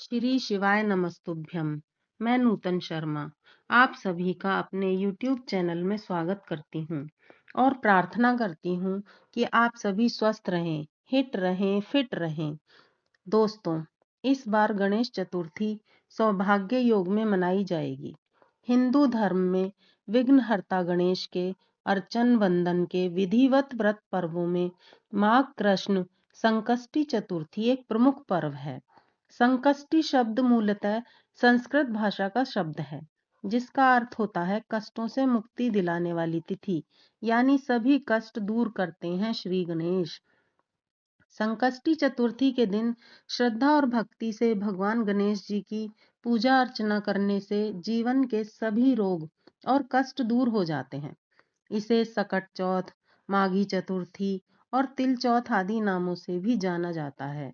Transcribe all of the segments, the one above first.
श्री शिवाय नमस्तुभ्यम। मैं नूतन शर्मा आप सभी का अपने YouTube चैनल में स्वागत करती हूँ और प्रार्थना करती हूँ कि आप सभी स्वस्थ रहें, हिट रहें, फिट रहें। दोस्तों, इस बार गणेश चतुर्थी सौभाग्य योग में मनाई जाएगी। हिंदू धर्म में विघ्नहर्ता गणेश के अर्चन वंदन के विधिवत व्रत पर्वों में माघ कृष्ण संकष्टी चतुर्थी एक प्रमुख पर्व है। संकष्टी शब्द मूलतः संस्कृत भाषा का शब्द है जिसका अर्थ होता है कष्टों से मुक्ति दिलाने वाली तिथि, यानी सभी कष्ट दूर करते हैं श्री गणेश। संकष्टी चतुर्थी के दिन श्रद्धा और भक्ति से भगवान गणेश जी की पूजा अर्चना करने से जीवन के सभी रोग और कष्ट दूर हो जाते हैं। इसे सकट चौथ, माघी चतुर्थी और तिल चौथ आदि नामों से भी जाना जाता है।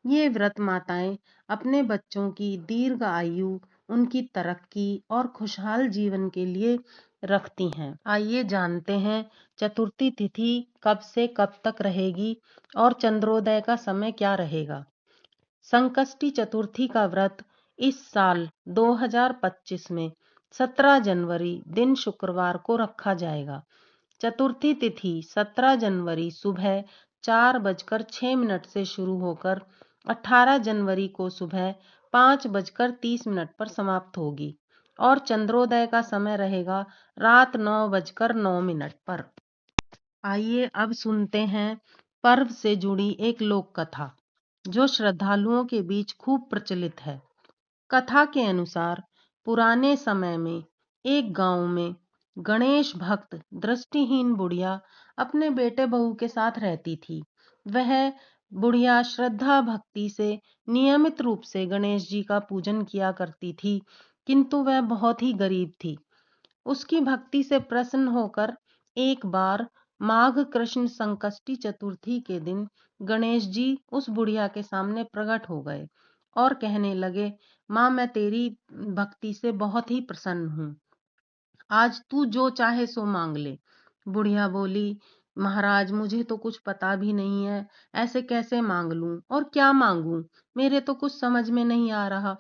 ये व्रत माताएं अपने बच्चों की दीर्घ आयु, उनकी तरक्की और खुशहाल जीवन के लिए रखती हैं। आइए जानते हैं चतुर्थी तिथि कब से कब तक रहेगी और चंद्रोदय का समय क्या रहेगा। संकष्टी चतुर्थी का व्रत इस साल 2025 में 17 जनवरी दिन शुक्रवार को रखा जाएगा। चतुर्थी तिथि 17 जनवरी सुबह 4:06 से शुरू होकर 18 जनवरी को सुबह 5:30 पर समाप्त होगी और चंद्रोदय का समय रहेगा रात 9:09 पर। आइए अब सुनते हैं पर्व से जुड़ी एक लोक कथा जो श्रद्धालुओं के बीच खूब प्रचलित है। कथा के अनुसार पुराने समय में एक गांव में गणेश भक्त दृष्टिहीन बुढ़िया अपने बेटे बहू के साथ रहती थी। वह बुढ़िया श्रद्धा भक्ति से नियमित रूप से गणेश जी का पूजन किया करती थी, किंतु वह बहुत ही गरीब थी। उसकी भक्ति से प्रसन्न होकर एक बार माघ कृष्ण संकष्टी चतुर्थी के दिन गणेश जी उस बुढ़िया के सामने प्रकट हो गए और कहने लगे, माँ मैं तेरी भक्ति से बहुत ही प्रसन्न हूँ, आज तू जो चाहे सो मांग ले। बुढ़िया बोली, महाराज मुझे तो कुछ पता भी नहीं है, ऐसे कैसे मांग लूं और क्या मांगूं, मेरे तो कुछ समझ में नहीं आ रहा।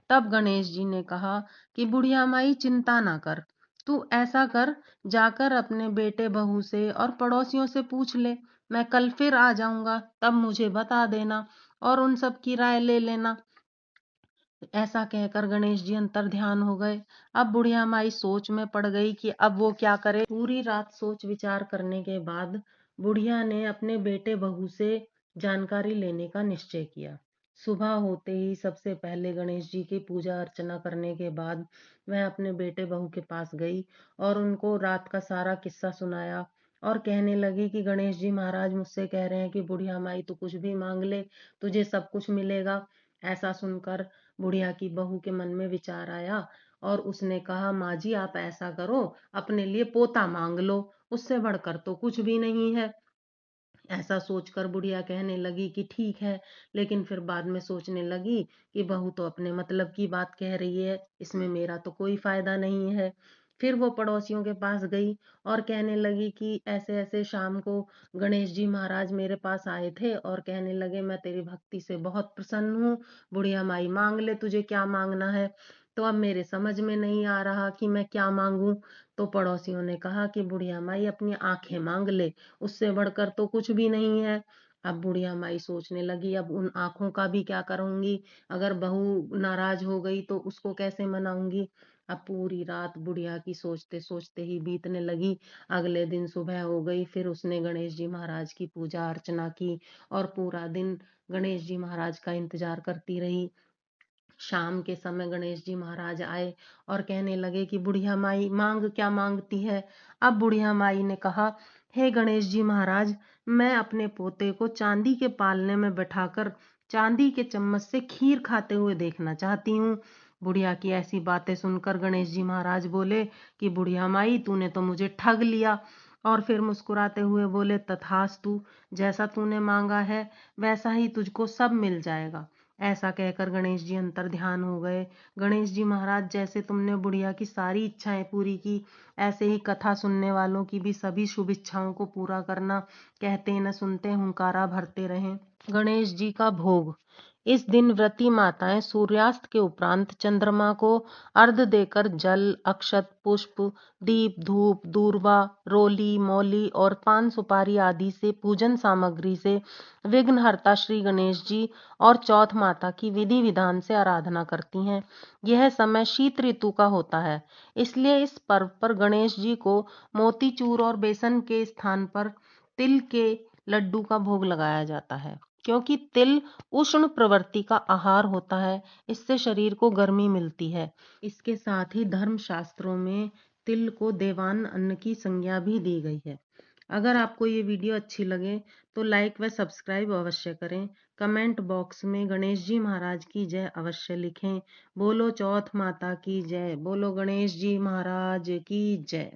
तब गणेश जी ने कहा कि बुढ़िया माई चिंता ना कर, तू ऐसा कर, जाकर अपने बेटे बहू से और पड़ोसियों से पूछ ले, मैं कल फिर आ जाऊंगा, तब मुझे बता देना और उन सब की राय ले लेना। ऐसा कहकर गणेश जी अंतर ध्यान हो गए। अब बुढ़िया माई सोच में पड़ गई कि अब वो क्या करे। पूरी रात सोच विचार करने के बाद बुढ़िया ने अपने बेटे बहू से जानकारी लेने का निश्चय किया। सुबह होते ही सबसे पहले गणेश जी की पूजा अर्चना करने के बाद वह अपने बेटे बहू के पास गई और उनको रात का सारा किस्सा सुनाया और कहने लगी कि गणेश जी महाराज मुझसे कह रहे हैं कि बुढ़िया माई तू कुछ भी मांग ले, तुझे सब कुछ मिलेगा। ऐसा सुनकर बुढ़िया की बहू के मन में विचार आया और उसने कहा, माँ जी आप ऐसा करो, अपने लिए पोता मांग लो, उससे बढ़कर तो कुछ भी नहीं है। ऐसा सोचकर बुढ़िया कहने लगी कि ठीक है, लेकिन फिर बाद में सोचने लगी कि बहू तो अपने मतलब की बात कह रही है, इसमें मेरा तो कोई फायदा नहीं है। फिर वो पड़ोसियों के पास गई और कहने लगी कि ऐसे ऐसे शाम को गणेश जी महाराज मेरे पास आए थे और कहने लगे मैं तेरी भक्ति से बहुत प्रसन्न हूँ, बुढ़िया माई मांग ले तुझे क्या मांगना है। तो अब मेरे समझ में नहीं आ रहा कि मैं क्या मांगू। तो पड़ोसियों ने कहा कि बुढ़िया माई अपनी आंखें मांग ले, उससे बढ़कर तो कुछ भी नहीं है। अब बुढ़िया माई सोचने लगी अब उन आंखों का भी क्या करूंगी, अगर बहू नाराज हो गई तो उसको कैसे मनाऊंगी। अब पूरी रात बुढ़िया की सोचते सोचते ही बीतने लगी। अगले दिन सुबह हो गई, फिर उसने गणेश जी महाराज की पूजा अर्चना की और पूरा दिन गणेश जी महाराज का इंतजार करती रही। शाम के समय गणेश जी महाराज आए और कहने लगे कि बुढ़िया माई मांग क्या मांगती है। अब बुढ़िया माई ने कहा, हे गणेश जी महाराज, मैं अपने पोते को चांदी के पालने में बैठाकर चांदी के चम्मच से खीर खाते हुए देखना चाहती हूँ। बुढ़िया की ऐसी बातें सुनकर गणेश जी महाराज बोले कि बुढ़िया माई तूने तो मुझे ठग लिया। और फिर मुस्कुराते हुए बोले, तथास्तु, जैसा तूने मांगा है वैसा ही तुझको सब मिल जाएगा। ऐसा कहकर गणेश जी अंतर ध्यान हो गए। गणेश जी महाराज, जैसे तुमने बुढ़िया की सारी इच्छाएं पूरी की, ऐसे ही कथा सुनने वालों की भी सभी शुभ इच्छाओं को पूरा करना। कहते न सुनते हुंकारा भरते रहें। गणेश जी का भोग इस दिन व्रती माताएं सूर्यास्त के उपरांत चंद्रमा को अर्घ्य देकर जल, अक्षत, पुष्प, दीप, धूप, दूर्वा, रोली, मौली और पान सुपारी आदि से पूजन सामग्री से विघ्नहर्ता श्री गणेश जी और चौथ माता की विधि विधान से आराधना करती हैं। यह समय शीत ऋतु का होता है, इसलिए इस पर्व पर गणेश जी को मोतीचूर और बेसन के स्थान पर तिल के लड्डू का भोग लगाया जाता है, क्योंकि तिल उष्ण प्रवृत्ति का आहार होता है। इससे शरीर को गर्मी मिलती है। इसके साथ ही धर्म शास्त्रों में तिल को देवान अन्न की संज्ञा भी दी गई है। अगर आपको ये वीडियो अच्छी लगे तो लाइक व सब्सक्राइब अवश्य करें। कमेंट बॉक्स में गणेश जी महाराज की जय अवश्य लिखें। बोलो चौथ माता की जय, बोलो गणेश जी महाराज की जय।